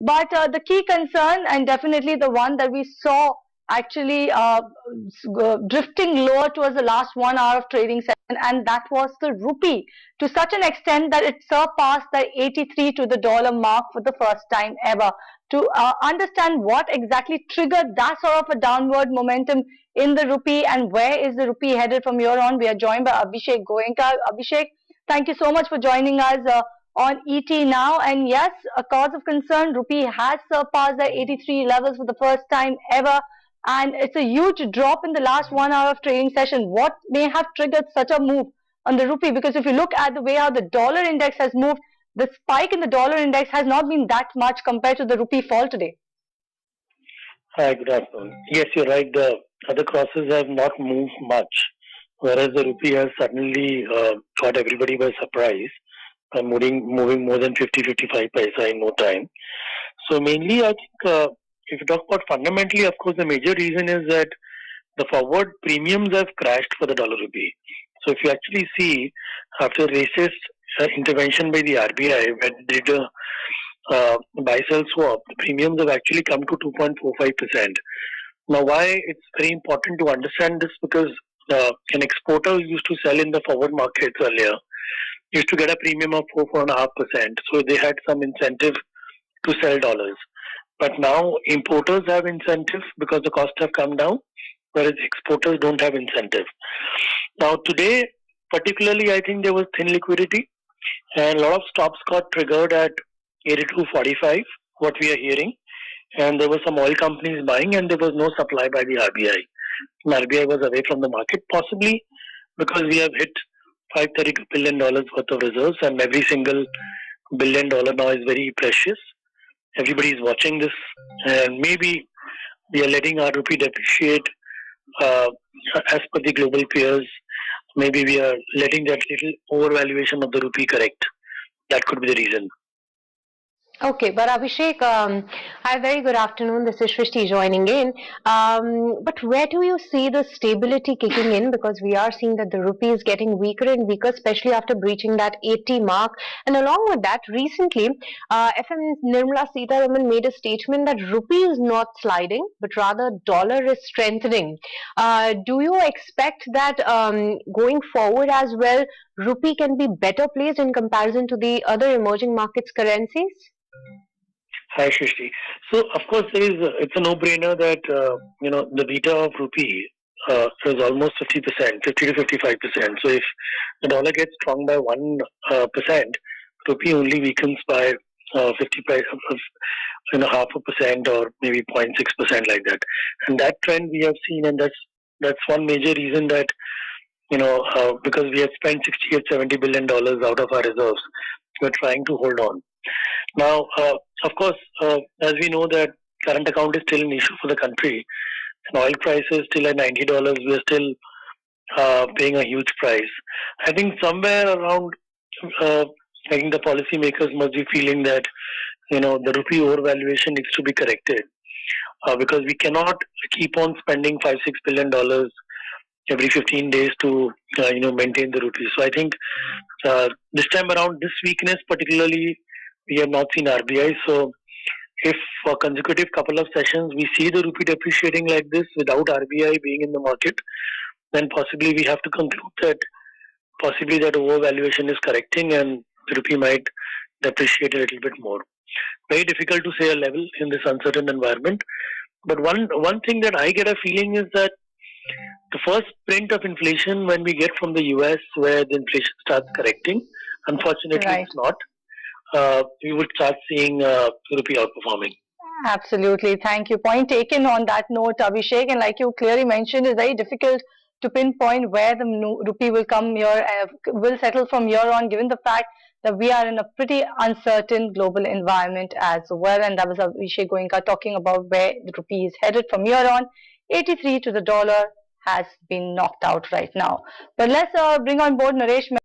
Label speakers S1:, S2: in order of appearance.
S1: But the key concern, and definitely the one that we saw actually drifting lower towards the last 1 hour of trading session, and that was the rupee, to such an extent that it surpassed the 83 to the dollar mark for the first time ever. To understand what exactly triggered that sort of a downward momentum in the rupee and where is the rupee headed from here on, we are joined by Abhishek Goenka. Abhishek, thank you so much for joining us on ET now. And yes, a cause of concern, rupee has surpassed the 83 levels for the first time ever. And it's a huge drop in the last 1 hour of trading session. What may have triggered such a move on the rupee? Because if you look at the way how the dollar index has moved, the spike in the dollar index has not been that much compared to the rupee fall today.
S2: Hi, good afternoon. Yes, you're right. The other crosses have not moved much, whereas the rupee has suddenly caught everybody by surprise by moving more than 50-55 paisa in no time. So mainly, I think if you talk about fundamentally, of course, the major reason is that the forward premiums have crashed for the dollar rupee. So if you actually see, after racist intervention by the RBI, when they did a buy-sell swap, the premiums have actually come to 2.45%. Now, why it's very important to understand this, because an exporter used to sell in the forward markets earlier, used to get a premium of 4.5%. So they had some incentive to sell dollars. But now importers have incentive because the costs have come down, whereas exporters don't have incentive. Now today, particularly, I think there was thin liquidity and a lot of stops got triggered at 82.45, what we are hearing. And there were some oil companies buying and there was no supply by the RBI. And RBI was away from the market, possibly because we have hit $532 billion worth of reserves, and every single $1 billion now is very precious. Everybody is watching this, and maybe we are letting our rupee depreciate as per the global peers. Maybe we are letting that little overvaluation of the rupee correct. That could be the reason.
S3: Okay, but Abhishek, hi, very good afternoon. This is Shrishti joining in. But where do you see the stability kicking in? Because we are seeing that the rupee is getting weaker and weaker, especially after breaching that 80 mark. And along with that, recently, FM Nirmala Sitharaman made a statement that rupee is not sliding, but rather dollar is strengthening. Do you expect that going forward as well, rupee can be better placed in comparison to the other emerging markets currencies?
S2: Hi, Shrishti. So, of course, it's a no-brainer that, the beta of rupee is almost 50%, 50 to 55%. So, if the dollar gets strong by 1%, rupee only weakens by 50%, half a percent or maybe 0.6% like that. And that trend we have seen, and that's one major reason that, because we have spent $68-70 billion out of our reserves, we're trying to hold on. Now, of course, as we know that current account is still an issue for the country, and oil price is still at $90, we are still paying a huge price. I think somewhere around, I think the policymakers must be feeling that, the rupee overvaluation needs to be corrected, because we cannot keep on spending $5-6 billion every 15 days to, maintain the rupee. So I think this time around, this weakness particularly, we have not seen RBI. So if for a consecutive couple of sessions we see the rupee depreciating like this without RBI being in the market, then possibly we have to conclude that possibly that overvaluation is correcting and the rupee might depreciate a little bit more. Very difficult to say a level in this uncertain environment. But one thing that I get a feeling is that the first print of inflation when we get from the US, where the inflation starts correcting, unfortunately it's not. We would start seeing rupee outperforming.
S1: Absolutely. Thank you. Point taken on that note, Abhishek. And like you clearly mentioned, it's very difficult to pinpoint where the rupee will come here, will settle from here on, given the fact that we are in a pretty uncertain global environment as well. And that was Abhishek Goenka talking about where the rupee is headed from here on. 83 to the dollar has been knocked out right now. But let's bring on board Naresh.